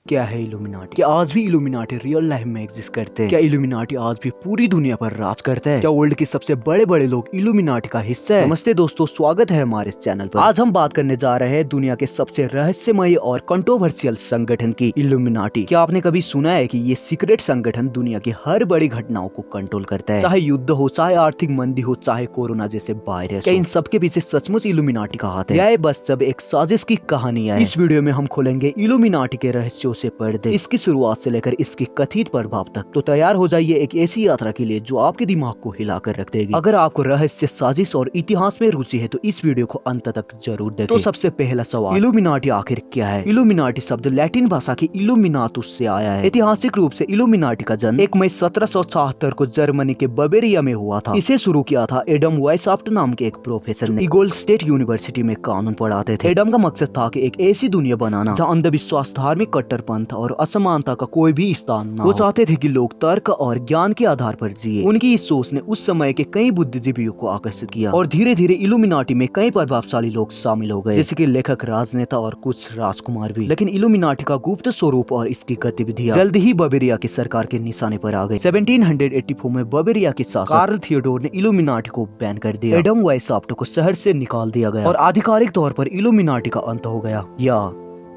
क्या है इल्यूमिनाटी? क्या आज भी इल्यूमिनाटी रियल लाइफ में एग्जिस्ट करते हैं? क्या इल्यूमिनाटी आज भी पूरी दुनिया पर राज करता है? क्या वर्ल्ड के सबसे बड़े बड़े लोग इल्यूमिनाटी का हिस्सा है? नमस्ते दोस्तों, स्वागत है हमारे इस चैनल पर। आज हम बात करने जा रहे हैं दुनिया के सबसे रहस्यमय और कंट्रोवर्शियल संगठन की, इल्यूमिनाटी। क्या आपने कभी सुना है कि ये सीक्रेट संगठन दुनिया की हर बड़ी घटनाओं को कंट्रोल करता है? चाहे युद्ध हो, चाहे आर्थिक मंदी हो, चाहे कोरोना जैसे वायरस। क्या इन सबके पीछे सचमुच इल्यूमिनाटी का हाथ है या ये बस सब एक साजिश की कहानी है? इस वीडियो में हम खोलेंगे इल्यूमिनाटी के रहस्यों से पर्दे, इसकी शुरुआत से लेकर इसके कथित प्रभाव तक। तो तैयार हो जाइए एक ऐसी यात्रा के लिए जो आपके दिमाग को हिलाकर रख देगी। अगर आपको रहस्य, साजिश और इतिहास में रुचि है तो इस वीडियो को अंत तक जरूर देखें। तो सबसे पहला सवाल, इल्यूमिनाटी आखिर क्या है? इल्यूमिनाटी शब्द लैटिन भाषा की इल्यूमिनातुस से आया है। ऐतिहासिक रूप से इल्यूमिनाटी का जन्म 1 मई 1776 को जर्मनी के बवेरिया में हुआ था। इसे शुरू किया था एडम वेसाफ्ट नाम के एक प्रोफेसर ने। ईगोल स्टेट यूनिवर्सिटी में कानून पढ़ाते थे। एडम का मकसद था कि एक ऐसी दुनिया बनाना जहाँ अंधविश्वास, धार्मिक कट्टरपंथ और असमानता का कोई भी स्थान न हो। वो चाहते थे कि लोग तर्क और ज्ञान के आधार पर जिए। उनकी इस सोच ने उस समय के कई बुद्धिजीवियों को आकर्षित किया और धीरे धीरे इल्यूमिनाटी में कई प्रभावशाली लोग शामिल हो गए, जैसे कि लेखक, राजनेता और कुछ राजकुमार भी। लेकिन इल्यूमिनाटी का गुप्त स्वरूप और इसकी गतिविधियां जल्द ही बवेरिया की सरकार के निशाने पर आ गई। 1784 में बवेरिया के शासक कार्ल थियोडोर ने इल्यूमिनाटी को बैन कर दिया। एडम वेसाफ्ट को शहर से निकाल दिया गया और आधिकारिक तौर पर इल्यूमिनाटी का अंत हो गया, या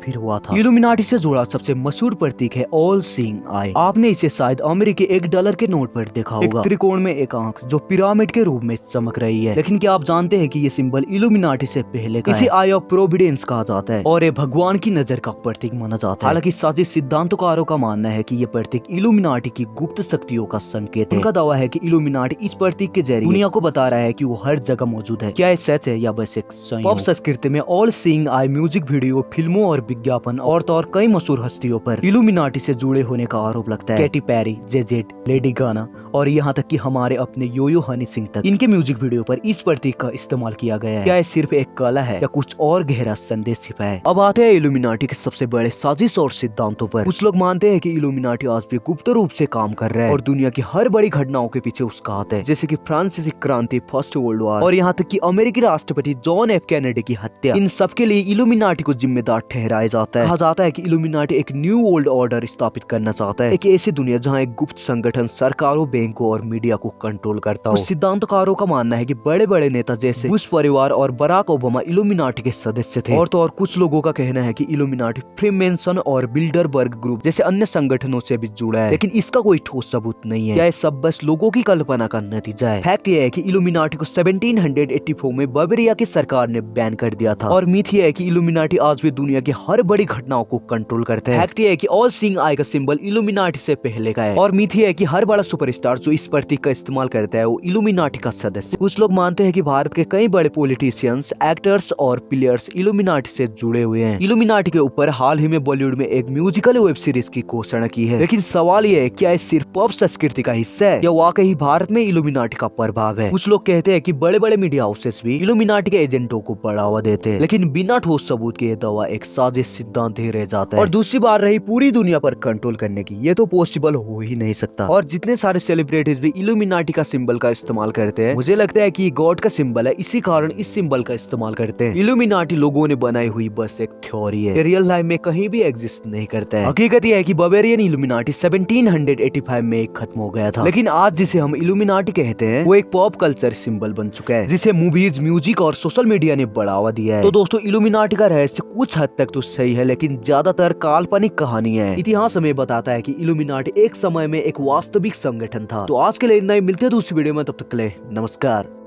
फिर हुआ था। इल्यूमिनाटी से जुड़ा सबसे मशहूर प्रतीक है ऑल सीइंग आई। आपने इसे शायद अमेरिकी $1 के नोट पर देखा होगा। एक त्रिकोण में एक आंख जो पिरामिड के रूप में चमक रही है। लेकिन क्या आप जानते हैं कि ये सिंबल इल्यूमिनाटी से पहले का है? इसे आई ऑफ प्रोविडेंस कहा जाता है और ये भगवान की नजर का प्रतीक माना जाता है। हालांकि साजिश सिद्धांतकारों का मानना है कि ये प्रतीक इल्यूमिनाटी की गुप्त शक्तियों का संकेत है। उनका दावा है कि इल्यूमिनाटी इस प्रतीक के जरिए दुनिया को बता रहा है कि वो हर जगह मौजूद है। क्या ये सच है या बस एक संयोग? पॉप संस्कृति में ऑल सीइंग आई म्यूजिक वीडियो, फिल्मों और विज्ञापन और कई मशहूर हस्तियों पर इल्यूमिनाटी से जुड़े होने का आरोप लगता है। कैटी पेरी, जेजेट, लेडी गाना और यहाँ तक कि हमारे अपने योयो हनी सिंह तक, इनके म्यूजिक वीडियो पर इस प्रतीक का इस्तेमाल किया गया है। क्या ये सिर्फ एक कला है या कुछ और गहरा संदेश छिपा है? अब आते हैं इल्यूमिनाटी के सबसे बड़े साजिश और सिद्धांतों पर। कुछ लोग मानते हैं कि इल्यूमिनाटी आज भी गुप्त रूप से काम कर रहा है और दुनिया की हर बड़ी घटनाओं के पीछे उसका हाथ है, जैसे कि फ्रांसीसी क्रांति, फर्स्ट वर्ल्ड वॉर और यहाँ तक कि अमेरिकी राष्ट्रपति जॉन एफ कैनेडी की हत्या। इन सब के लिए इल्यूमिनाटी को जिम्मेदार ठहराया जाता है। कहा जाता है कि इल्यूमिनाटी एक न्यू वर्ल्ड ऑर्डर स्थापित करना चाहता है, एक ऐसी दुनिया जहाँ एक गुप्त संगठन सरकारों, बैंकों और मीडिया को कंट्रोल करता हो। कुछ सिद्धांतकारों का मानना है कि बड़े बड़े नेता जैसे बुश परिवार और बराक ओबामा इल्यूमिनाटी के सदस्य थे। और तो और कुछ लोगों का कहना है कि इल्यूमिनाटी फ्रीमेसन और बिल्डरबर्ग ग्रुप जैसे अन्य संगठनों से भी जुड़ा है, लेकिन इसका कोई ठोस सबूत नहीं है। यह सब बस लोगों की कल्पना का नतीजा है। फैक्ट यह है कि इल्यूमिनाटी को 1784 में बवेरिया की सरकार ने बैन कर दिया था और मिथ यह है कि इल्यूमिनाटी आज भी दुनिया की हर बड़ी घटनाओं को कंट्रोल करते हैं। फैक्ट यह है कि ऑल सीइंग आई का सिंबल इल्यूमिनाटी से पहले का है और मिथ यह है कि हर बड़ा सुपरस्टार जो इस प्रतीक का इस्तेमाल करता है वो इल्यूमिनाटी का सदस्य। कुछ लोग मानते हैं कि भारत के कई बड़े पॉलिटिशियंस, एक्टर्स और प्लेयर्स इल्यूमिनाटी से जुड़े हुए हैं। इल्यूमिनाटी के ऊपर हाल ही में बॉलीवुड में एक म्यूजिकल वेब सीरीज की घोषणा की है। लेकिन सवाल यह है, क्या ये सिर्फ पॉप संस्कृति का हिस्सा है या वाकई भारत में इल्यूमिनाटी का प्रभाव है? कुछ लोग कहते हैं कि बड़े बड़े मीडिया हाउसेस भी इल्यूमिनाटी के एजेंटों को बढ़ावा देते हैं, लेकिन बिना ठोस सबूत के यह दावा एक साजिश सिद्धांत ही रह जाता है। और दूसरी बात रही पूरी दुनिया पर कंट्रोल करने की, ये तो पॉसिबल हो ही नहीं सकता। और जितने सारे सेलिब्रिटीज भी इल्यूमिनाटी का सिंबल का इस्तेमाल करते हैं, मुझे लगता है कि ये गॉड का सिंबल है, इसी कारण इस सिंबल का इस्तेमाल करते हैं। इल्यूमिनाटी लोगों ने बनाई हुई बस एक थ्योरी है, रियल लाइफ में कहीं भी एग्जिस्ट नहीं करता है। हकीकत यह है कि बवेरियन इल्यूमिनाटी 1785 में खत्म हो गया था, लेकिन आज जिसे हम इल्यूमिनाटी कहते हैं वो एक पॉप कल्चर सिंबल बन चुका है, जिसे मूवीज, म्यूजिक और सोशल मीडिया ने बढ़ावा दिया है। तो दोस्तों, इल्यूमिनाटी का रहस्य कुछ हद तक तो सही है, लेकिन ज्यादातर काल्पनिक कहानी है। इतिहास हमें बताता है कि इल्यूमिनाटी एक समय में एक वास्तविक संगठन था। तो आज के लिए इतना ही, मिलते हैं दूसरी वीडियो में, तब तक के लिए नमस्कार।